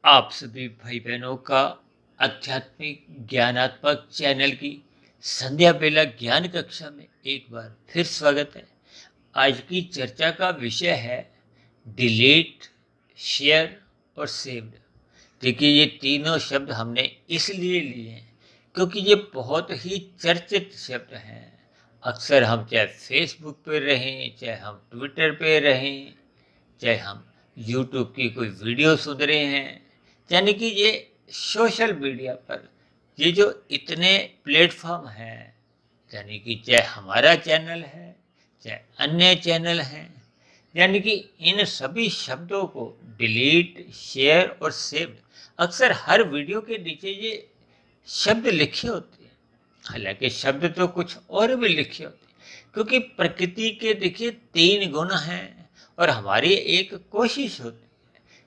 आप सभी भाई बहनों का आध्यात्मिक ज्ञानात्मक चैनल की संध्या बेला ज्ञान कक्षा में एक बार फिर स्वागत है। आज की चर्चा का विषय है डिलीट, शेयर और सेव्ड। देखिए, ये तीनों शब्द हमने इसलिए लिए हैं क्योंकि ये बहुत ही चर्चित शब्द हैं। अक्सर हम चाहे फेसबुक पे रहें, चाहे हम ट्विटर पे रहें, चाहे हम यूट्यूब की कोई वीडियो सुन रहे हैं, यानी कि ये सोशल मीडिया पर ये जो इतने प्लेटफॉर्म हैं, यानी कि चाहे हमारा चैनल है, चाहे अन्य चैनल हैं, यानी कि इन सभी शब्दों को डिलीट, शेयर और सेव, अक्सर हर वीडियो के नीचे ये शब्द लिखे होते हैं। हालांकि शब्द तो कुछ और भी लिखे होते हैं, क्योंकि प्रकृति के देखिए 3 गुण हैं और हमारी एक कोशिश होती है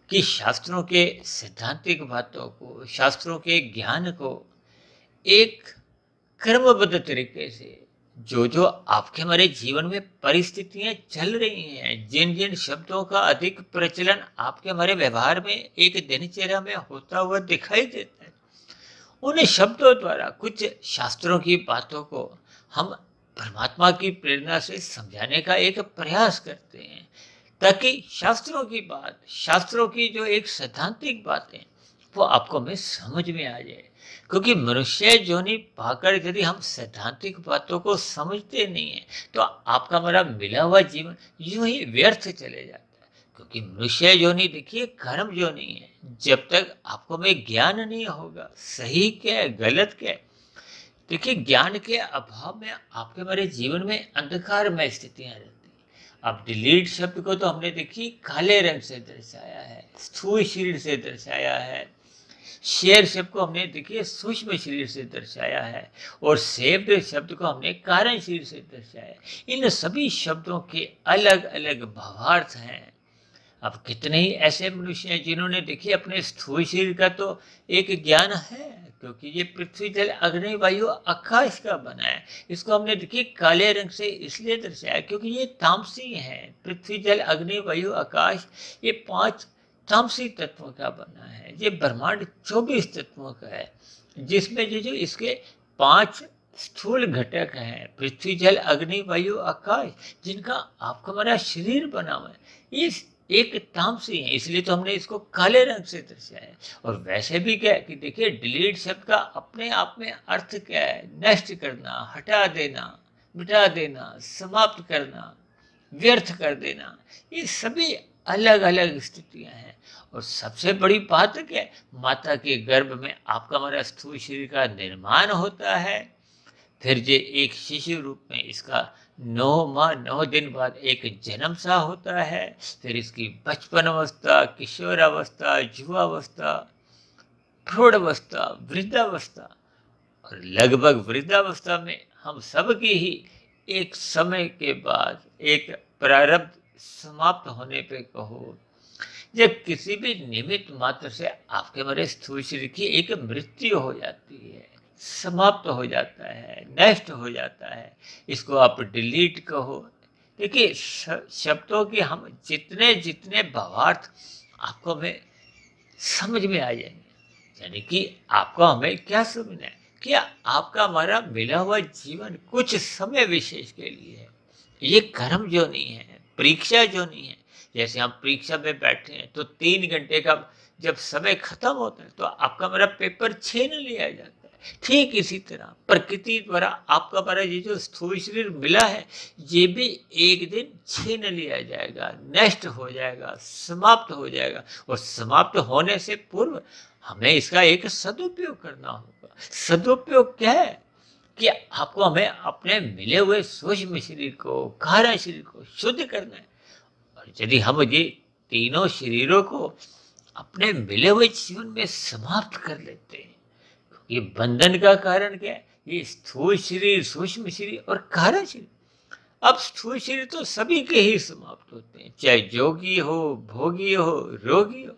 कि शास्त्रों के सैद्धांतिक बातों को, शास्त्रों के ज्ञान को एक क्रमबद्ध तरीके से जो जो आपके हमारे जीवन में परिस्थितियां चल रही हैं, जिन जिन शब्दों का अधिक प्रचलन आपके हमारे व्यवहार में एक दिनचर्या में होता हुआ दिखाई देता है, उन शब्दों द्वारा कुछ शास्त्रों की बातों को हम परमात्मा की प्रेरणा से समझाने का एक प्रयास करते हैं, ताकि शास्त्रों की बात, शास्त्रों की जो एक सैद्धांतिक बातें, वो आपको हमें समझ में आ जाए। क्योंकि मनुष्य योनि पाकर यदि हम सैद्धांतिक बातों को समझते नहीं हैं, तो आपका हमारा मिला हुआ जीवन यूं ही व्यर्थ चले जाता है। क्योंकि मनुष्य योनि देखिए कर्म योनि है। जब तक आपको में ज्ञान नहीं होगा सही क्या है, गलत क्या है, देखिए ज्ञान के अभाव में आपके हमारे जीवन में अंधकारमय स्थितियां रहती हैं। अब डिलीट शब्द को तो हमने देखिए काले रंग से दर्शाया है, स्थूल शरीर से दर्शाया है। शेयर शब्द को हमने देखिए सूक्ष्म शरीर से दर्शाया है, और सेव्ड शब्द को हमने कारण शरीर से दर्शाया है। इन सभी शब्दों के अलग अलग भावार्थ हैं। अब कितने ही ऐसे मनुष्य हैं जिन्होंने देखिए अपने स्थूल शरीर का तो एक ज्ञान है, क्योंकि ये पृथ्वी जल अग्नि वायु आकाश का बना है। इसको हमने देखिए काले रंग से इसलिए दर्शाया क्योंकि ये तामसी है। पृथ्वी जल अग्नि वायु आकाश, ये 5 तामसी तत्वों का बना है। ये ब्रह्मांड 24 तत्वों का है, जिसमें जो इसके 5 स्थूल घटक हैं, पृथ्वी जल अग्नि वायु आकाश, जिनका आपका हमारा शरीर बना हुआ है, ये एक तामसी है। इसलिए तो हमने इसको काले रंग से दर्शाया है। और वैसे भी क्या है कि देखिए डिलीट शब्द का अपने आप में अर्थ क्या है, नष्ट करना, हटा देना, मिटा देना, समाप्त करना, व्यर्थ कर देना। ये सभी अलग अलग स्थितियां हैं। और सबसे बड़ी बात क्या है, माता के गर्भ में आपका हमारा स्थूल शरीर का निर्माण होता है, फिर ये एक शिशु रूप में इसका 9 माह 9 दिन बाद एक जन्म सा होता है, फिर इसकी बचपन अवस्था, किशोरावस्था, युवावस्था, प्रौढ़ावस्था, वृद्धावस्था, और लगभग वृद्धावस्था में हम सब की ही एक समय के बाद एक प्रारब्ध समाप्त होने पे कहो, जब किसी भी निमित्त मात्र से आपके हमारे स्थूल शरीर की एक मृत्यु हो जाती है, समाप्त हो जाता है, नष्ट हो जाता है। इसको आप डिलीट कहो। देखिए शब्दों के हम जितने जितने भावार्थ आपको हमें समझ में आ जाएंगे, यानी कि आपको हमें क्या समझना है, क्या आपका हमारा मिला हुआ जीवन कुछ समय विशेष के लिए है। ये कर्म जो नहीं है, परीक्षा जो नहीं है। जैसे हम परीक्षा में बैठे हैं तो 3 घंटे का जब समय खत्म होता है तो आपका हमारा पेपर छीन लिया जाता है। ठीक इसी तरह प्रकृति द्वारा आपका हमारा ये जो स्थूल शरीर मिला है, ये भी एक दिन छीन लिया जाएगा, नष्ट हो जाएगा, समाप्त हो जाएगा। और समाप्त होने से पूर्व हमें इसका एक सदुपयोग करना होगा। सदुपयोग क्या है कि आपको हमें अपने मिले हुए सूक्ष्म शरीर को, कारण शरीर को शुद्ध करना है। और यदि हम ये तीनों शरीरों को अपने मिले हुए जीवन में समाप्त कर लेते हैं, ये बंधन का कारण क्या है, ये स्थूल शरीर, सूक्ष्म शरीर और कारण शरीर। अब स्थूल शरीर तो सभी के ही समाप्त होते हैं, चाहे जोगी हो, भोगी हो, रोगी हो,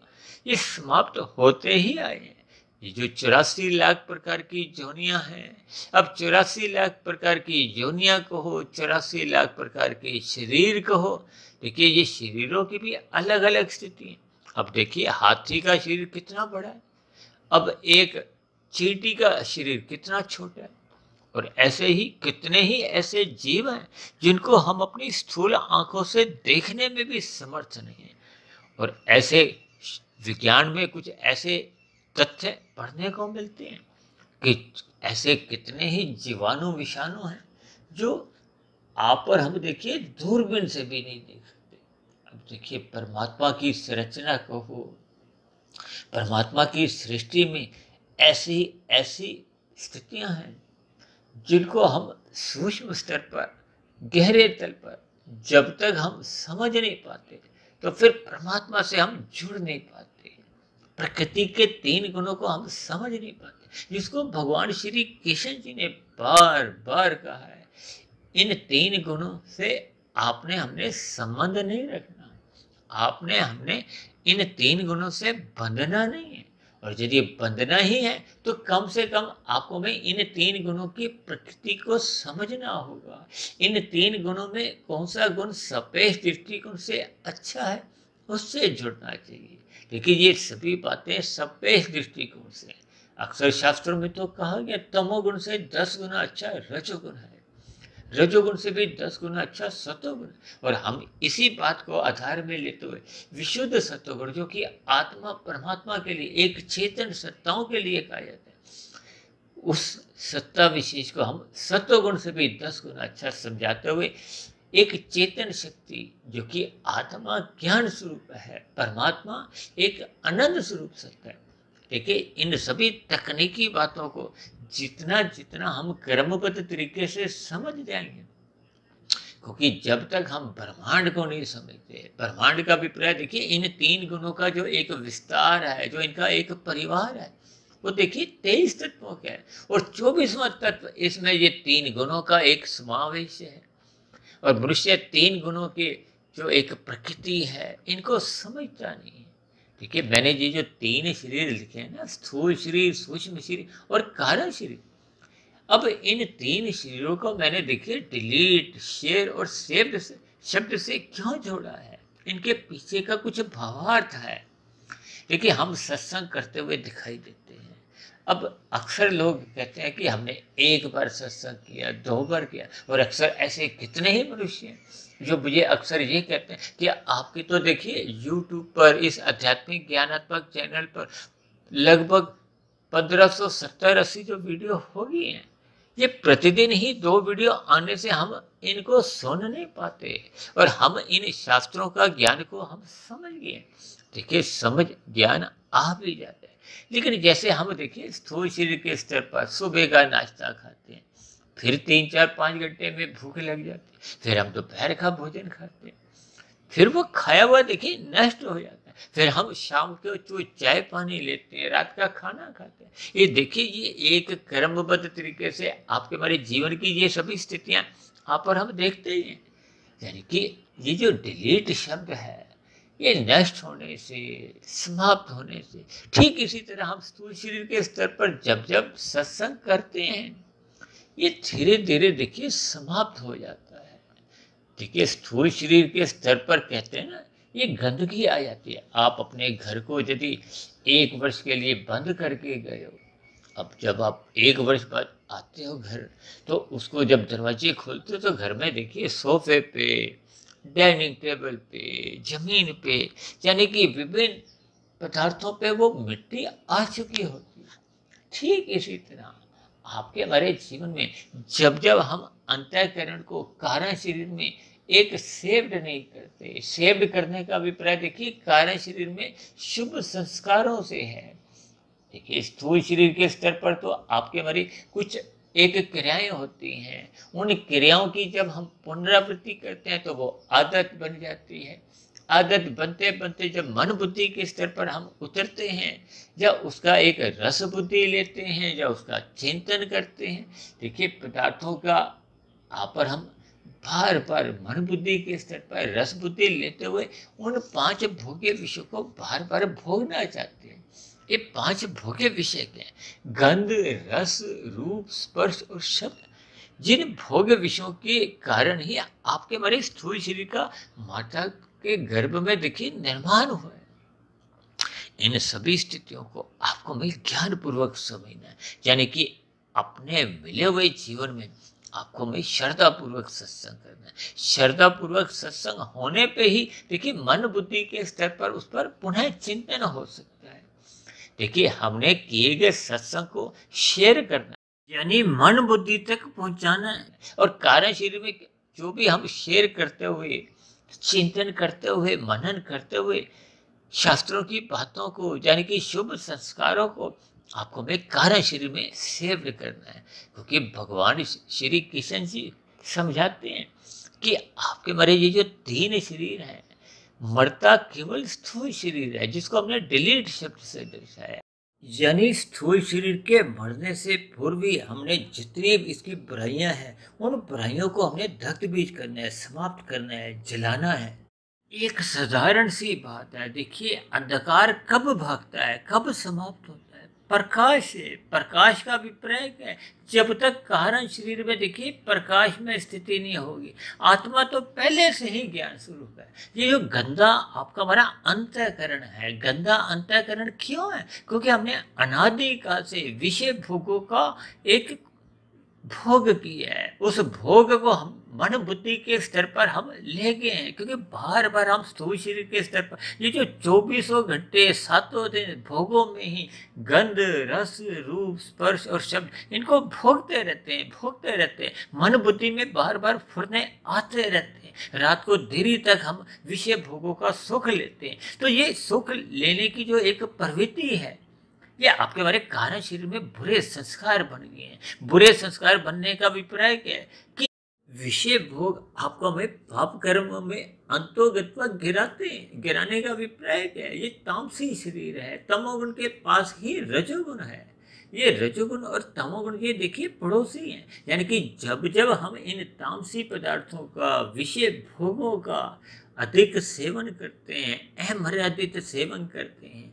ये समाप्त होते ही आए हैं। ये जो 84 लाख प्रकार की योनियां हैं, अब 84 लाख प्रकार की योनियां कहो, 84 लाख प्रकार के शरीर कहो, देखिए ये शरीरों की भी अलग अलग स्थिति है। अब देखिए हाथी का शरीर कितना बड़ा है, अब एक चींटी का शरीर कितना छोटा है। और ऐसे ही कितने ही ऐसे जीव हैं जिनको हम अपनी स्थूल आंखों से देखने में भी समर्थ नहीं है। और ऐसे विज्ञान में कुछ ऐसे तथ्य पढ़ने को मिलते हैं कि ऐसे कितने ही जीवाणु विषाणु हैं जो आप और हम देखिए दूरबीन से भी नहीं देख सकते। अब देखिए परमात्मा की संरचना को हो, परमात्मा की सृष्टि में ऐसी ऐसी स्थितियां हैं जिनको हम सूक्ष्म स्तर पर, गहरे तल पर जब तक हम समझ नहीं पाते तो फिर परमात्मा से हम जुड़ नहीं पाते। प्रकृति के 3 गुणों को हम समझ नहीं पाते, जिसको भगवान श्री कृष्ण जी ने बार बार कहा है, इन 3 गुणों से आपने हमने संबंध नहीं रखना, आपने हमने इन 3 गुणों से बंधना नहीं है। और यदि बंधना ही है तो कम से कम आपको में इन 3 गुणों की प्रकृति को समझना होगा। इन 3 गुणों में कौन सा गुण सापेक्ष दृष्टिकोण से अच्छा है, उससे जुड़ना चाहिए। देखिए ये सभी बातें सापेक्ष दृष्टिकोण से। अक्सर शास्त्रों में तो कहा गया तमोगुण से 10 गुना अच्छा रजोगुण है, रजोगुण से भी 10 गुना अच्छा सतोगुण। और हम इसी बात को आधार में लेते हुए विशुद्ध सतोगुण, जो कि आत्मा परमात्मा के लिए, एक चेतन सत्ताओं के लिए कहा जाता है, उस सत्ता विशेष को हम सतोगुण से भी 10 गुना अच्छा समझाते हुए एक चेतन शक्ति जो कि आत्मा ज्ञान स्वरूप है, परमात्मा एक आनंद स्वरूप सत्ता है। देखिए इन सभी तकनीकी बातों को जितना जितना हम क्रमबद्ध तरीके से समझ जाएंगे, क्योंकि जब तक हम ब्रह्मांड को नहीं समझते, ब्रह्मांड का अभिप्राय देखिए इन 3 गुणों का जो एक विस्तार है, जो इनका एक परिवार है, वो देखिए 23 तत्वों का है और 24वां तत्व इसमें ये 3 गुणों का एक समावेश है। और मनुष्य 3 गुणों के जो एक प्रकृति है इनको समझता नहीं है। देखिए मैंने ये जो 3 शरीर लिखे हैं ना, स्थूल शरीर, सूक्ष्म शरीर और कारण शरीर, अब इन 3 शरीरों को मैंने देखिए डिलीट, शेयर और सेव्ड शब्द से क्यों जोड़ा है, इनके पीछे का कुछ भावार्थ है। देखिए हम सत्संग करते हुए दिखाई देते हैं, अब अक्सर लोग कहते हैं कि हमने 1 बार सत्संग किया, 2 बार किया, और अक्सर ऐसे कितने ही मनुष्य हैं जो मुझे अक्सर ये कहते हैं कि आपकी तो देखिए YouTube पर, इस आध्यात्मिक ज्ञानात्मक चैनल पर लगभग 1570-80 जो वीडियो हो गई हैं, ये प्रतिदिन ही 2 वीडियो आने से हम इनको सुन नहीं पाते और हम इन शास्त्रों का ज्ञान को हम समझ गए। देखिए समझ ज्ञान आ भी जाता है, लेकिन जैसे हम देखिए स्थूल शरीर के स्तर पर सुबह का नाश्ता खाते हैं, फिर 3-4-5 घंटे में भूख लग जाती है, फिर हम दोपहर का भोजन खाते हैं, फिर वो खाया हुआ देखिए नष्ट हो जाता है, फिर हम शाम को जो चाय पानी लेते हैं, रात का खाना खाते हैं। ये देखिए ये एक क्रमबद्ध तरीके से आपके हमारे जीवन की ये सभी स्थितियां आप और हम देखते ही हैं। यानी कि ये जो डिलीट शब्द है, ये नष्ट होने से, समाप्त होने से, ठीक इसी तरह हम स्थूल शरीर के स्तर पर जब जब सत्संग करते हैं, ये धीरे धीरे देखिए समाप्त हो जाता है। देखिए स्थूल शरीर के स्तर पर कहते हैं ना, ये गंदगी आ जाती है। आप अपने घर को यदि 1 वर्ष के लिए बंद करके गए हो, अब जब आप 1 वर्ष बाद आते हो घर, तो उसको जब दरवाजे खोलते हो तो घर में देखिए सोफे पे, डाइनिंग टेबल पे, जमीन पे, यानी कि विभिन्न पदार्थों पे वो मिट्टी आ चुकी होती है। ठीक इसी तरह आपके हमारे जीवन में जब जब हम अंतःकरण को कारण शरीर में एक सेव्ड नहीं करते, सेव्ड करने का अभिप्राय देखिए कारण शरीर में शुभ संस्कारों से है। देखिए स्थूल शरीर के स्तर पर तो आपके हमारी कुछ एक क्रियाएं होती हैं, उन क्रियाओं की जब हम पुनरावृत्ति करते हैं तो वो आदत बन जाती है। आदत बनते बनते जब मन बुद्धि के स्तर पर हम उतरते हैं, या उसका एक रस बुद्धि लेते हैं, या उसका चिंतन करते हैं, देखिए पदार्थों का आप और हम बार बार मन बुद्धि के स्तर पर रस बुद्धि लेते हुए उन 5 भोग्य विषयों को बार बार भोगना चाहते हैं। ये 5 भोग्य विषय क्या है? गंध, रस, रूप, स्पर्श और शब्द। जिन भोग्य विषयों के कारण ही आपके हमारे स्थूल शरीर का माता के गर्भ में देखिए निर्माण हुआ है। इन सभी स्थितियों को आपको में ज्ञान पूर्वक समझना है, यानी कि अपने मिले हुए जीवन में आपको में श्रद्धा पूर्वक सत्संग करना है। श्रद्धा पूर्वक सत्संग होने पे ही देखिए मन बुद्धि के स्तर पर उस पर पुनः चिंतन हो सकता है। देखिए हमने किए गए सत्संग को शेयर करना है, यानी मन बुद्धि तक पहुंचाना है। और कारण शरीर में जो भी हम शेयर करते हुए, चिंतन करते हुए, मनन करते हुए शास्त्रों की बातों को, यानी कि शुभ संस्कारों को आपको में कारण शरीर में सेव्ड करना है। क्योंकि भगवान श्री कृष्ण जी समझाते हैं कि आपके मारे ये जो तीन शरीर है, मरता केवल स्थूल शरीर है, जिसको हमने डिलीट शब्द से दर्शाया। यानी स्थूल शरीर के मरने से पूर्व ही हमने जितनी भी इसकी बुराइयां हैं, उन बुराइयों को हमने दग्ध बीज करना है, समाप्त करना है, जलाना है। एक साधारण सी बात है, देखिए अंधकार कब भागता है, कब समाप्त होता है? प्रकाश से। प्रकाश का अभिप्राय क्या है? जब तक कारण शरीर में देखिए प्रकाश में स्थिति नहीं होगी, आत्मा तो पहले से ही ज्ञान स्वरूप है। ये जो गंदा आपका हमारा अंतःकरण है, गंदा अंतःकरण क्यों है? क्योंकि हमने अनादि काल से विषय भोगों का एक भोग किया है। उस भोग को हम मन बुद्धि के स्तर पर हम ले गए हैं, क्योंकि बार बार हम स्थूल शरीर के स्तर पर ये जो 24 घंटे 7 दिन भोगों में ही गंध, रस, रूप, स्पर्श और शब्द इनको भोगते रहते हैं। मन बुद्धि में बार बार फुरने आते रहते हैं। रात को देरी तक हम विषय भोगों का सुख लेते हैं। तो ये सुख लेने की जो एक प्रवृत्ति है, ये आपके हमारे कारण शरीर में बुरे संस्कार बन गए हैं। बुरे संस्कार बनने का अभिप्राय क्या है कि विषय भोग आपको हमें पाप कर्म में अंतोगत्वा गिराते हैं। गिराने का अभिप्राय क्या है? ये तामसी शरीर है, तमोगुण के पास ही रजोगुण है। ये रजोगुण और तमोगुण के देखिए पड़ोसी हैं। यानी कि जब जब हम इन तामसी पदार्थों का, विषय भोगों का अधिक सेवन करते हैं, अमर्यादित सेवन करते हैं।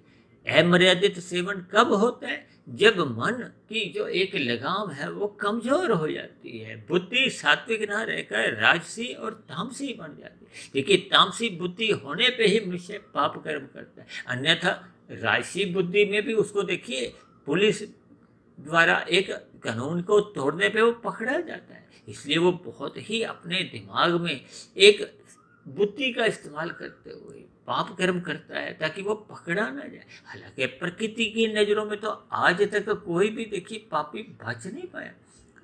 अमर्यादित सेवन कब होता है? जब मन की जो एक लगाम है वो कमजोर हो जाती है, बुद्धि सात्विक ना रहकर राजसी और तामसी बन जाती है। देखिए तामसी बुद्धि होने पे ही मनुष्य पाप कर्म करता है, अन्यथा राजसी बुद्धि में भी उसको देखिए पुलिस द्वारा एक कानून को तोड़ने पे वो पकड़ा जाता है। इसलिए वो बहुत ही अपने दिमाग में एक बुद्धि का इस्तेमाल करते हुए पाप कर्म करता है, ताकि वो पकड़ा ना जाए। हालांकि प्रकृति की नज़रों में तो आज तक कोई भी देखिए पापी बच नहीं पाया।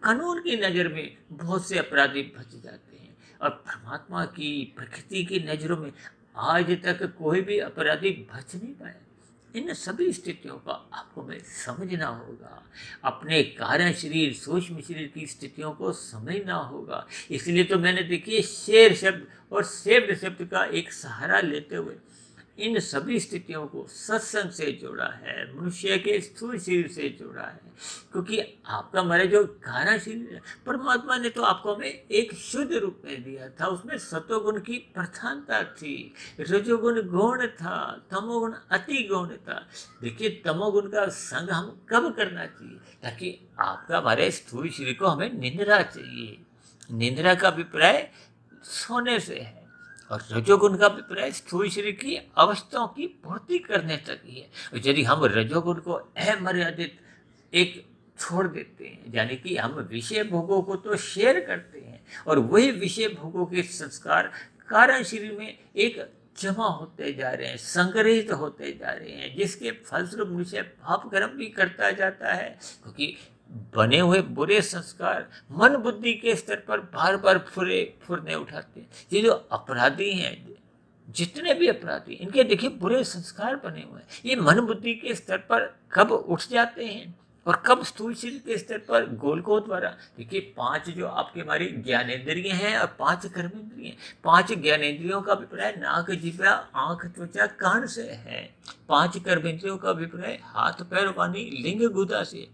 कानून की नज़र में बहुत से अपराधी बच जाते हैं, और परमात्मा की, प्रकृति की नज़रों में आज तक कोई भी अपराधी बच नहीं पाया। इन सभी स्थितियों का आपको में समझना होगा। अपने कारण शरीर, सूक्ष्म शरीर की स्थितियों को समझना होगा। इसलिए तो मैंने देखिए शेर शब्द और सेव्ड शब्द का एक सहारा लेते हुए इन सभी स्थितियों को सत्संग से जोड़ा है, मनुष्य के स्थूल शरीर से जोड़ा है। क्योंकि आपका हमारा जो कारण शरीर है, परमात्मा ने तो आपको हमें एक शुद्ध रूप में दिया था। उसमें सतोगुण की प्रधानता थी, रजोगुण गौण था, तमोगुण अति गौण था। देखिए तमोगुण का संग हम कब करना चाहिए? ताकि आपका हमारे स्थूल शरीर को हमें निंद्रा चाहिए। निंद्रा का अभिप्राय सोने से है, और रजोगुण का अभिप्राय स्थूल शरीर की अवस्थाओं की पूर्ति करने तक ही है। और यदि हम रजोगुण को अमर्यादित एक छोड़ देते हैं, यानी कि हम विषय भोगों को तो शेयर करते हैं, और वही विषय भोगों के संस्कार कारण शरीर में एक जमा होते जा रहे हैं, संग्रहित होते जा रहे हैं, जिसके फलस्वरूप मनुष्य पाप कर्म भी करता जाता है। क्योंकि बने हुए बुरे संस्कार मन बुद्धि के स्तर पर बार बार फुरने उठाते हैं। ये जो अपराधी हैं, जितने भी अपराधी, इनके देखिए बुरे संस्कार बने हुए हैं। ये मन बुद्धि के स्तर पर कब उठ जाते हैं और कब स्थूल शरीर के स्तर पर गोलकों द्वारा। देखिए 5 जो आपके हमारी ज्ञानेंद्रिय हैं और 5 कर्मेंद्रिय। 5 ज्ञानेंद्रियों का अभिप्राय नाक, जिह्वा, आंख, त्वचा, कान से है। 5 कर्मेंद्रियों का अभिप्राय हाथ, पैर, वाणी, लिंग, गुदा से।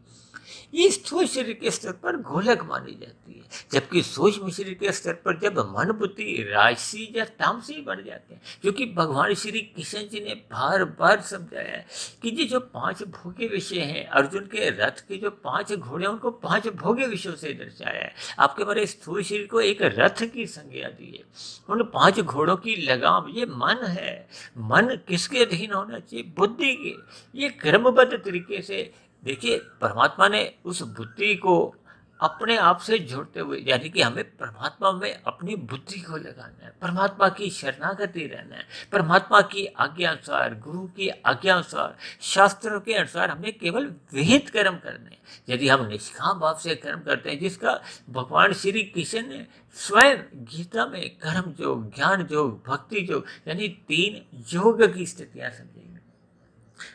ये स्थूल शरीर के स्तर पर गोलक मानी जाती है, जबकि सूक्ष्म शरीर के स्तर पर जब मन बुद्धि राजसी या तामसी बन जाते हैं, क्योंकि भगवान श्री कृष्ण जी ने बार बार समझाया है कि ये जो 5 भोग्य विषय हैं, अर्जुन के रथ के जो 5 घोड़े हैं उनको 5 भोग्य विषयों से दर्शाया है। आपके हमारे स्थूल शरीर को एक रथ की संज्ञा दी है, उन 5 घोड़ों की लगाम ये मन है। मन किसके अधीन होना चाहिए? बुद्धि के। ये क्रमबद्ध तरीके से देखिए, परमात्मा ने उस बुद्धि को अपने आप से जोड़ते हुए, यानी कि हमें परमात्मा में अपनी बुद्धि को लगाना है, परमात्मा की शरणागति रहना है, परमात्मा की आज्ञा अनुसार, गुरु की आज्ञा अनुसार, शास्त्रों के अनुसार हमें केवल विहित कर्म करने हैं। यदि हम निष्काम भाव से कर्म करते हैं, जिसका भगवान श्री कृष्ण ने स्वयं गीता में कर्म योग, ज्ञान योग, भक्ति योग यानी 3 योग की स्थितियां समझेंगे।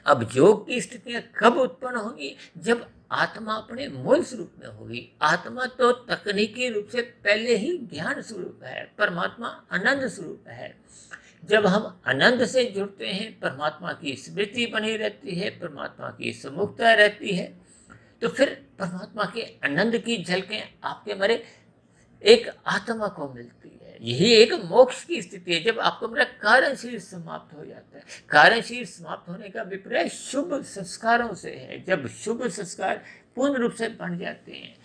अब योग की स्थितियां कब उत्पन्न होंगी? जब आत्मा अपने मूल स्वरूप में होगी। आत्मा तो तकनीकी रूप से पहले ही ज्ञान स्वरूप है, परमात्मा आनंद स्वरूप है। जब हम आनंद से जुड़ते हैं, परमात्मा की स्मृति बनी रहती है, परमात्मा की सम्मुखता रहती है, तो फिर परमात्मा के आनंद की झलकें आपके मेरे एक आत्मा को मिलती है। यही एक मोक्ष की स्थिति है, जब आपको मेरा कारण शरीर समाप्त हो जाता है। कारण शरीर समाप्त होने का अभिप्राय शुभ संस्कारों से है। जब शुभ संस्कार पूर्ण रूप से बन जाते हैं,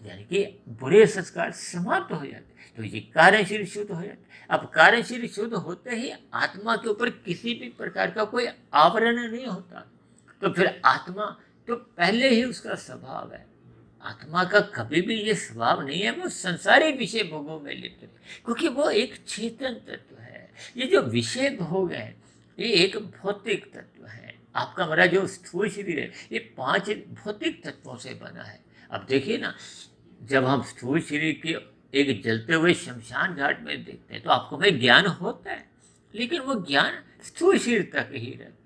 यानी कि बुरे संस्कार समाप्त हो जाते हैं, तो ये कारण शरीर शुद्ध हो जाता है। अब कारण शरीर शुद्ध होते ही आत्मा के ऊपर किसी भी प्रकार का कोई आवरण नहीं होता, तो फिर आत्मा तो पहले ही उसका स्वभाव है। आत्मा का कभी भी ये स्वभाव नहीं है वो संसारी विषय भोगों में लिप्त है, क्योंकि वो एक चेतन तत्व है। ये जो विषय भोग है ये एक भौतिक तत्व है। आपका हमारा जो स्थूल शरीर है ये 5 भौतिक तत्वों से बना है। अब देखिए ना, जब हम स्थूल शरीर के एक जलते हुए शमशान घाट में देखते हैं तो आपको भाई ज्ञान होता है, लेकिन वो ज्ञान स्थूल शरीर तक ही रहता है।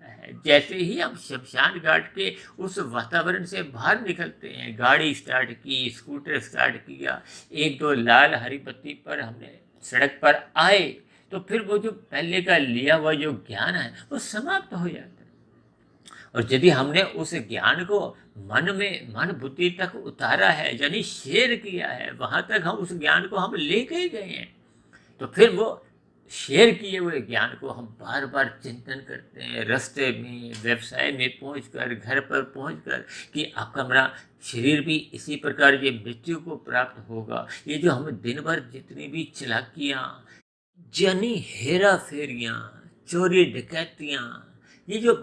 जैसे ही हम शमशान घाट के उस वातावरण से बाहर निकलते हैं, गाड़ी स्टार्ट की, स्कूटर स्टार्ट किया, 1-2 लाल हरी बत्ती पर हमने सड़क पर आए, तो फिर वो जो पहले का लिया हुआ जो ज्ञान है वो समाप्त हो जाता है। और यदि हमने उस ज्ञान को मन बुद्धि तक उतारा है, यानी शेयर किया है, वहां तक हम उस ज्ञान को हम लेके गए हैं, तो फिर वो शेयर किए हुए ज्ञान को हम बार बार चिंतन करते हैं, रास्ते में, व्यवसाय में पहुंचकर, घर पर पहुंचकर, कि आपका हमारा शरीर भी इसी प्रकार ये मृत्यु को प्राप्त होगा। ये जो हम दिन भर जितनी भी चालाकियाँ, यानी हेरा फेरियाँ, चोरी डकैतियाँ, ये जो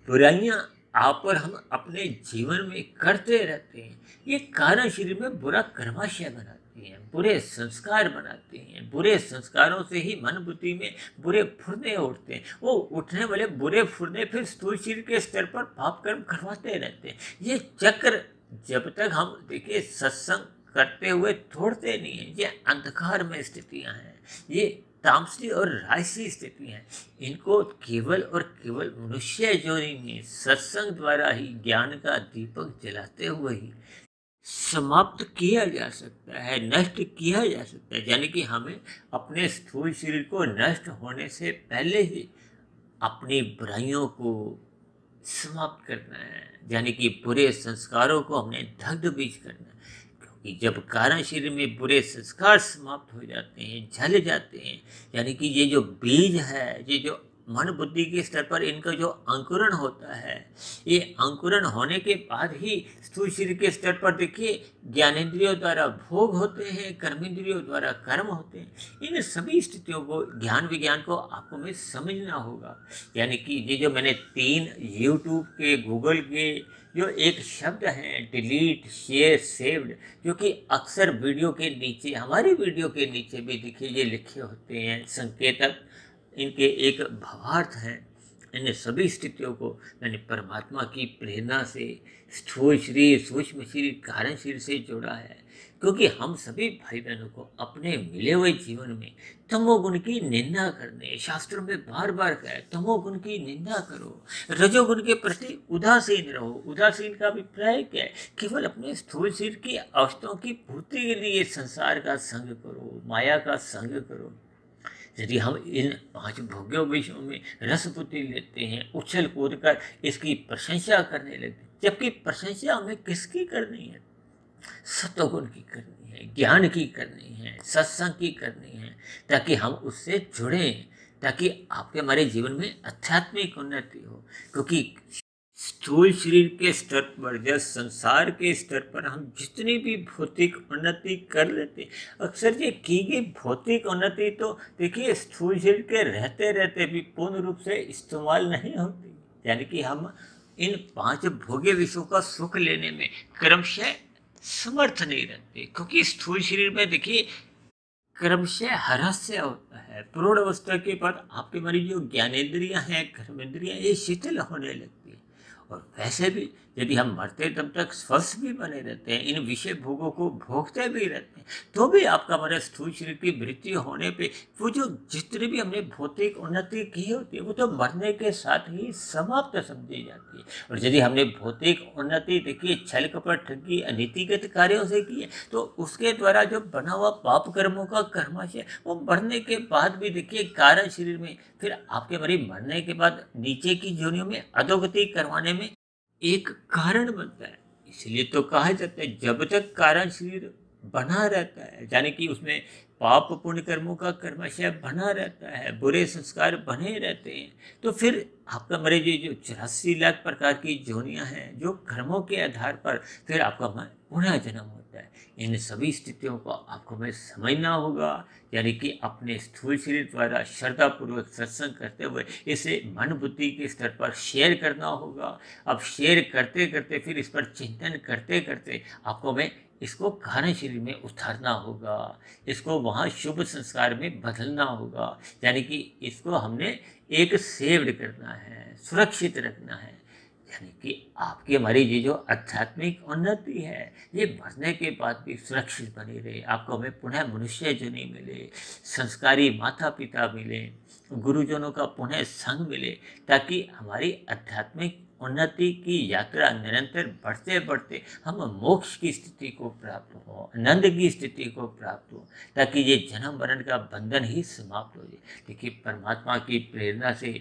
बुराइयाँ आप और हम अपने जीवन में करते रहते हैं, ये कारण शरीर में बुरा कर्माशय बनाती हैं, बुरे संस्कार बनाते हैं। बुरे संस्कारों से ही मन बुद्धि में बुरे फुरने उठते हैं। वो उठने वाले बुरे फुरने फिर स्थूल शरीर के स्तर पर पाप कर्म करवाते रहते हैं। ये चक्र जब तक हम देखिए सत्संग करते हुए तोड़ते नहीं हैं, ये अंधकार में स्थितियाँ हैं, ये तामसी और राजसी स्थिति है। इनको केवल और केवल मनुष्य योनि में सत्संग द्वारा ही, ज्ञान का दीपक जलाते हुए ही समाप्त किया जा सकता है, नष्ट किया जा सकता है। यानी कि हमें अपने स्थूल शरीर को नष्ट होने से पहले ही अपनी बुराइयों को समाप्त करना है, यानी कि बुरे संस्कारों को हमने दग्ध बीज करना है। कि जब कारण शरीर में बुरे संस्कार समाप्त हो जाते हैं, जल जाते हैं, यानी कि ये जो बीज है, ये जो मन बुद्धि के स्तर पर इनका जो अंकुरण होता है, ये अंकुरण होने के बाद ही स्थूल शरीर के स्तर पर देखिए ज्ञानेंद्रियों द्वारा भोग होते हैं, कर्मेंद्रियों द्वारा कर्म होते हैं। इन सभी स्थितियों को, ज्ञान विज्ञान को आपको में समझना होगा। यानी कि ये जो मैंने 3 यूट्यूब के, गूगल के जो एक शब्द हैं, डिलीट, शेयर, सेव्ड, जो कि अक्सर वीडियो के नीचे, हमारी वीडियो के नीचे भी देखिए ये लिखे होते हैं संकेतक, इनके एक भावार्थ हैं। इन सभी स्थितियों को मैंने परमात्मा की प्रेरणा से स्थूल शरीर, सूक्ष्म शरीर, कारण शरीर से जोड़ा है, क्योंकि हम सभी भाई बहनों को अपने मिले हुए जीवन में तमोगुण की निंदा करने, शास्त्रों में बार बार कहा तमोगुण की निंदा करो, रजोगुण के प्रति उदासीन रहो। उदासीन का अभिप्राय क्या है? केवल अपने स्थूल शरीर की आवश्यकताओं की पूर्ति के लिए संसार का संग करो, माया का संग करो। यदि हम इन 5 भोग्य विषयों में रस बुद्धि लेते हैं, उछल कूद कर इसकी प्रशंसा करने लगते हैं, जबकि प्रशंसा हमें किसकी करनी है? सत्वगुण की करनी है, ज्ञान की करनी है, सत्संग की करनी है, ताकि हम उससे जुड़े, ताकि आपके हमारे जीवन में आध्यात्मिक उन्नति हो। क्योंकि स्थूल शरीर के स्तर पर या संसार के स्तर पर हम जितनी भी भौतिक उन्नति कर लेते, अक्सर ये की गई भौतिक उन्नति तो देखिए स्थूल शरीर के रहते रहते भी पूर्ण रूप से इस्तेमाल नहीं होती। यानी कि हम इन 5 भोग्य विषयों का सुख लेने में क्रमशः समर्थ नहीं रहते, क्योंकि स्थूल शरीर में देखिए क्रमशः हरस्य होता है। प्रौढ़ अवस्था के बाद आपके हमारी जो ज्ञानेंद्रियां हैं, कर्मेंद्रियां, ये शिथिल होने लगती है। और वैसे भी यदि हम मरते तब तक स्वस्थ भी बने रहते हैं, इन विषय भोगों को भोगते भी रहते हैं, तो भी आपका हमारे स्थूल शरीर की मृत्यु होने पे वो जो जितनी भी हमने भौतिक उन्नति की होती है वो तो मरने के साथ ही समाप्त समझी जाती है। और यदि हमने भौतिक उन्नति देखिए छल कपट ठगी अनीतिगत कार्यों से की है, तो उसके द्वारा जो बना हुआ पाप कर्मों का कर्माशय वो मरने के बाद भी देखिए कारण शरीर में फिर आपके हमारी मरने के बाद नीचे की योनियों में अधोगति करवाने में एक कारण बनता है। इसलिए तो कहा जाता है जब तक कारण शरीर बना रहता है, यानी कि उसमें पाप पुण्य कर्मों का कर्माशय बना रहता है, बुरे संस्कार बने रहते हैं, तो फिर आपका मरे जो 84 लाख प्रकार की जोनियां हैं, जो कर्मों के आधार पर फिर आपका पुनः जन्म होता है। इन सभी स्थितियों को आपको हमें समझना होगा, यानी कि अपने स्थूल शरीर द्वारा श्रद्धापूर्वक सत्संग करते हुए इसे मन बुद्धि के स्तर पर शेयर करना होगा। अब शेयर करते करते फिर इस पर चिंतन करते करते आपको हमें इसको कारण शरीर में उतारना होगा, इसको वहाँ शुभ संस्कार में बदलना होगा, यानी कि इसको हमने एक सेव्ड करना है, सुरक्षित रखना है। यानी कि आपकी हमारी ये जो आध्यात्मिक उन्नति है ये मरने के बाद भी सुरक्षित बनी रहे, आपको हमें पुनः मनुष्य जनी मिले, संस्कारी माता पिता मिले, गुरुजनों का पुनः संग मिले, ताकि हमारी आध्यात्मिक उन्नति की यात्रा निरंतर बढ़ते बढ़ते हम मोक्ष की स्थिति को प्राप्त हो, आनंद की स्थिति को प्राप्त हो, ताकि ये जन्म मरण का बंधन ही समाप्त हो जाए। देखिए परमात्मा की प्रेरणा से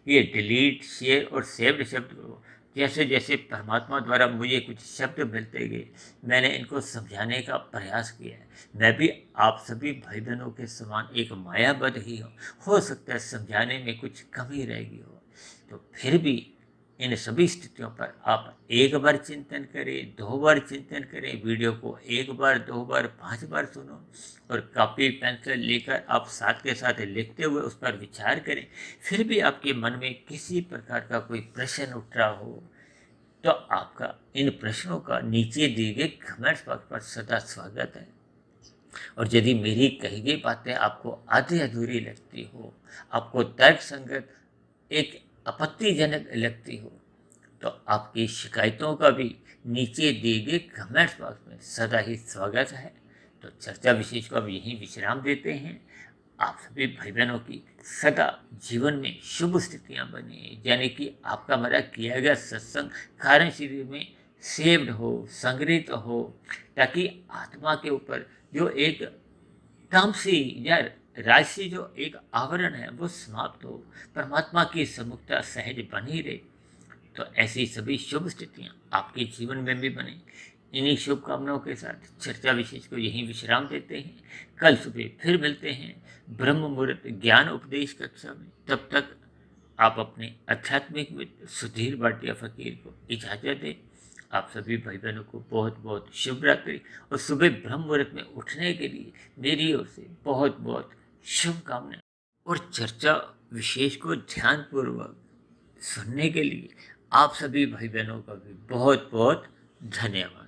ये डिलीट शेयर और सेव्ड शब्द को जैसे जैसे परमात्मा द्वारा मुझे कुछ शब्द मिलते गए, मैंने इनको समझाने का प्रयास किया है। मैं भी आप सभी भाई बहनों के समान एक मायाबद्ध ही हो सकता है समझाने में कुछ कमी रहेगी हो, तो फिर भी इन सभी स्थितियों पर आप एक बार चिंतन करें, 2 बार चिंतन करें, वीडियो को 1 बार, 2 बार, 5 बार सुनो, और कॉपी पेंसिल लेकर आप साथ के साथ लिखते हुए उस पर विचार करें। फिर भी आपके मन में किसी प्रकार का कोई प्रश्न उठ रहा हो तो आपका इन प्रश्नों का नीचे दिए गए कमेंट्स बॉक्स पर सदा स्वागत है। और यदि मेरी कही गई बातें आपको आधी अधूरी लगती हो, आपको तर्क संगत एक आपत्तिजनक लगती हो, तो आपकी शिकायतों का भी नीचे दिए गए कमेंट्स बॉक्स में सदा ही स्वागत है। तो चर्चा विशेष को अब यहीं विश्राम देते हैं। आप सभी भाई बहनों की सदा जीवन में शुभ स्थितियां बने, यानी कि आपका हमारा किया गया सत्संग कारण शरीर में सेव्ड हो, संग्रहित हो, ताकि आत्मा के ऊपर जो एक तामसी या राशि जो एक आवरण है वो समाप्त हो, परमात्मा की सम्मुखता सहज बनी रहे। तो ऐसी सभी शुभ स्थितियां आपके जीवन में भी बने। इन्हीं शुभकामनाओं के साथ चर्चा विशेष को यहीं विश्राम देते हैं। कल सुबह फिर मिलते हैं ब्रह्म मुहूर्त ज्ञान उपदेश कक्षा में। तब तक आप अपने आध्यात्मिक मित्र सुधीर भाटिया फकीर को इजाज़त दें। आप सभी भाई बहनों को बहुत बहुत शुभ रात्रि, और सुबह ब्रह्म मुहूर्त में उठने के लिए मेरी ओर से बहुत बहुत शुभकामनाएं। और चर्चा विशेष को ध्यानपूर्वक सुनने के लिए आप सभी भाई बहनों का भी बहुत बहुत धन्यवाद।